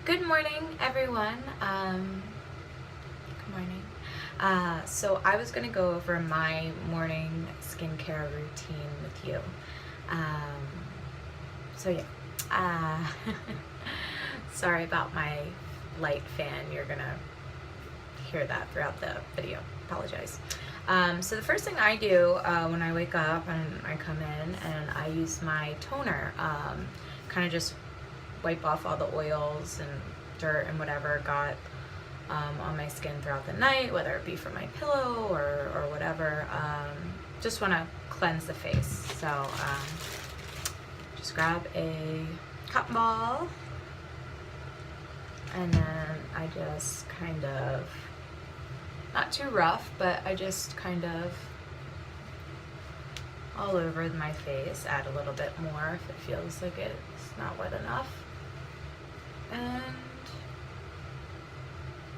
Good morning, everyone. Good morning. So I was going to go over my morning skincare routine with you. Um, so yeah, sorry about my light fan. You're going to hear that throughout the video. Apologize. So the first thing I do when I wake up and I come in and I use my toner, kind of just wipe off all the oils and dirt and whatever got on my skin throughout the night, whether it be from my pillow or whatever. Just want to cleanse the face. So just grab a cotton ball and then I just kind of, not too rough, but I just kind of all over my face, add a little bit more if it feels like it's not wet enough. And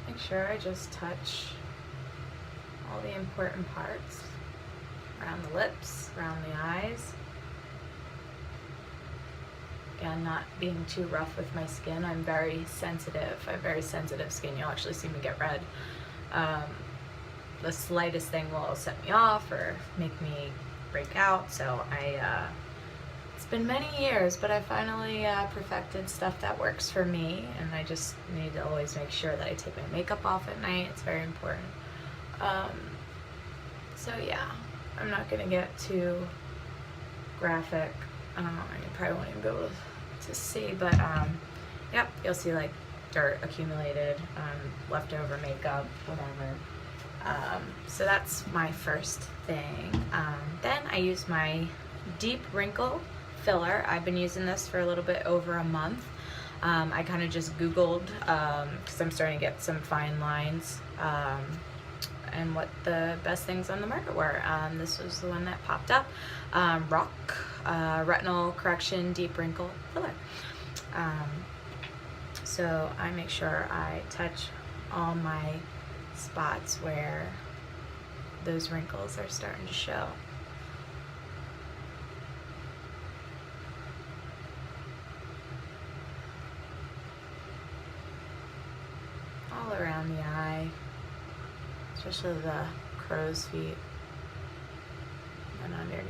make sure I just touch all the important parts around the lips, around the eyes. Again, not being too rough with my skin. I'm very sensitive. I have very sensitive skin. You'll actually see me get red. The slightest thing will set me off or make me break out. So it's been many years, but I finally perfected stuff that works for me, and I just need to always make sure that I take my makeup off at night. It's very important. So yeah, I'm not gonna get too graphic. You probably won't even be able to see, but yep, you'll see like dirt accumulated, leftover makeup, whatever. So that's my first thing. Then I use my Deep Wrinkle filler. I've been using this for a little bit over a month. I kind of just Googled, because I'm starting to get some fine lines, and what the best things on the market were. This was the one that popped up. Rock Retinol Correction Deep Wrinkle Filler. So I make sure I touch all my spots where those wrinkles are starting to show. All around the eye, especially the crow's feet and underneath.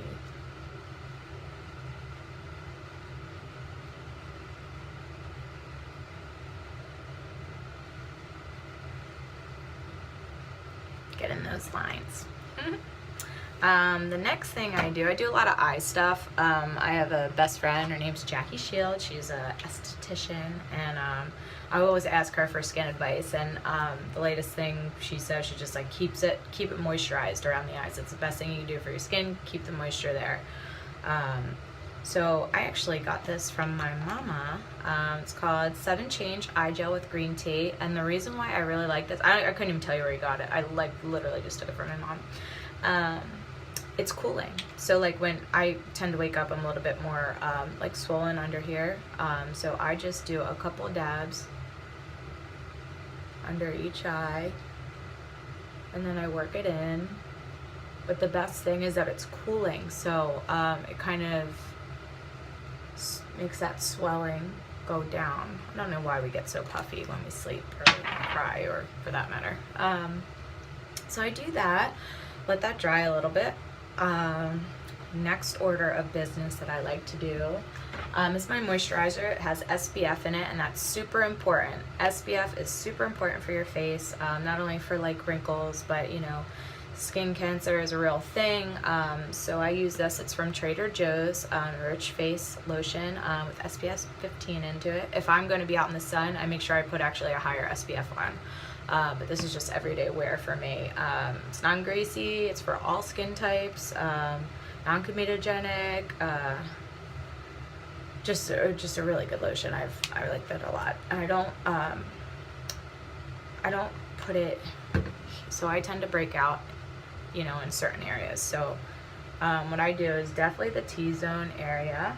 Get in those lines. The next thing I do a lot of eye stuff. I have a best friend, her name's Jackie Shield. She's a esthetician, and I always ask her for skin advice, and the latest thing she says, she just like keep it moisturized around the eyes. It's the best thing you can do for your skin. Keep the moisture there. So I actually got this from my mama. It's called 7 Change Eye Gel with Green Tea, and the reason why I really like this, I couldn't even tell you where you got it. I like literally just took it from my mom. It's cooling. So like when I tend to wake up, I'm a little bit more like swollen under here. So I just do a couple dabs under each eye, and then I work it in. But the best thing is that it's cooling, so it kind of makes that swelling go down. I don't know why we get so puffy when we sleep or cry, or for that matter. So I do that, let that dry a little bit. Next order of business that I like to do is my moisturizer. It has SPF in it, and that's super important. SPF is super important for your face, not only for like wrinkles, but you know, skin cancer is a real thing. So I use this. It's from Trader Joe's, Rich Face Lotion with SPF 15 into it. If I'm going to be out in the sun, I make sure I put actually a higher SPF on. But this is just everyday wear for me. It's non-greasy. It's for all skin types. Non-comedogenic. Just a really good lotion. I like that a lot. And I don't put it. So I tend to break out, you know, in certain areas. So what I do is definitely the T-zone area,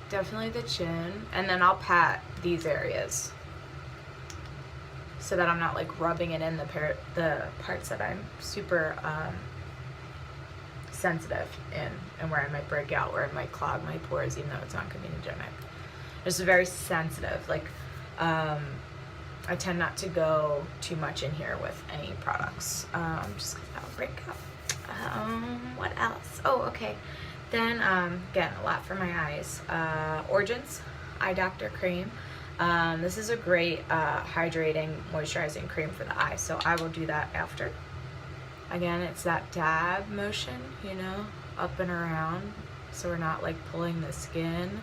definitely the chin, and then I'll pat these areas so that I'm not like rubbing it in the parts that I'm super sensitive in, and where I might break out, where it might clog my pores, even though it's non-comedogenic. Just very sensitive. Like, I tend not to go too much in here with any products, just because that'll break up. What else? Oh, okay. Then, again, a lot for my eyes. Origins Eye Doctor Cream. This is a great hydrating, moisturizing cream for the eye, so I will do that after. Again, it's that dab motion, you know, up and around, so we're not like pulling the skin.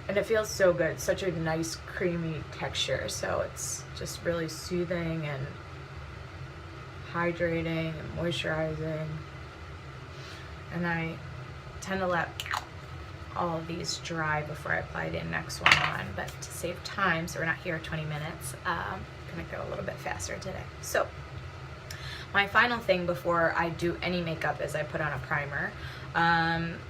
And it feels so good, such a nice creamy texture, so it's just really soothing and hydrating and moisturizing. And I tend to let all of these dry before I apply the next one on, but to save time, so we're not here 20 minutes, I'm gonna go a little bit faster today. So my final thing before I do any makeup is I put on a primer.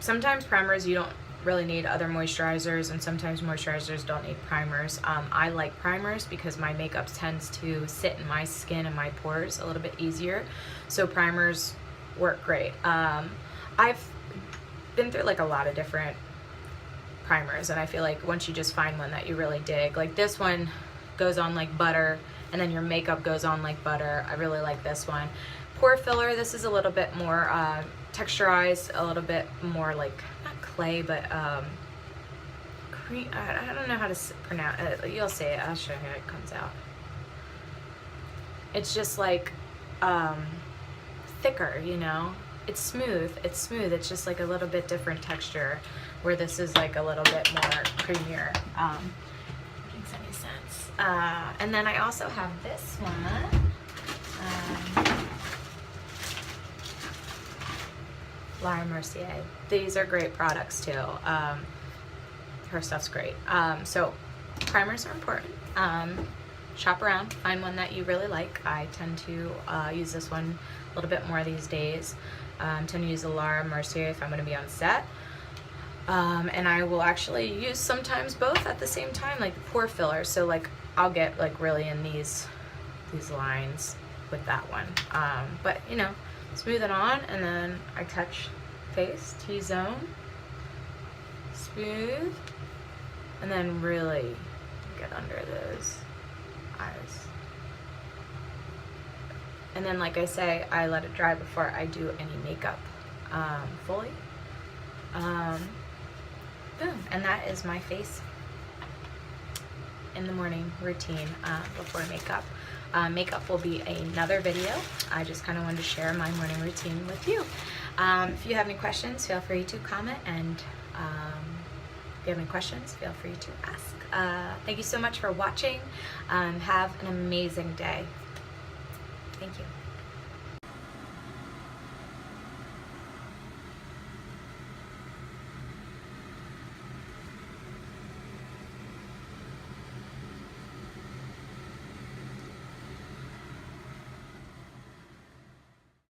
Sometimes primers you don't really need other moisturizers, and sometimes moisturizers don't need primers. I like primers because my makeup tends to sit in my skin and my pores a little bit easier, so primers work great. I've been through like a lot of different primers, and I feel like once you just find one that you really dig, like this one goes on like butter, and then your makeup goes on like butter. I really like this one. Pore filler, this is a little bit more texturized, a little bit more like, not clay, but cream. I don't know how to pronounce it. You'll see it. I'll show you how it comes out. It's just like thicker, you know. It's smooth. It's smooth. It's just like a little bit different texture, where this is like a little bit more creamier. Makes any sense. And then I also have this one. Eye Moisturizer. These are great products too. Her stuff's great. So primers are important. Shop around, find one that you really like. I tend to use this one a little bit more these days. Tend to use the Eye Moisturizer if I'm going to be on set. And I will actually use sometimes both at the same time, like pore filler. So like I'll get like really in these lines with that one. But you know, smooth it on, and then I touch face, T-zone, smooth, and then really get under those eyes. And then, like I say, I let it dry before I do any makeup fully. Boom, and that is my face in the morning routine before makeup. Makeup will be another video. I just kind of wanted to share my morning routine with you. If you have any questions, feel free to comment, and if you have any questions, feel free to ask. Thank you so much for watching. Have an amazing day. Thank you.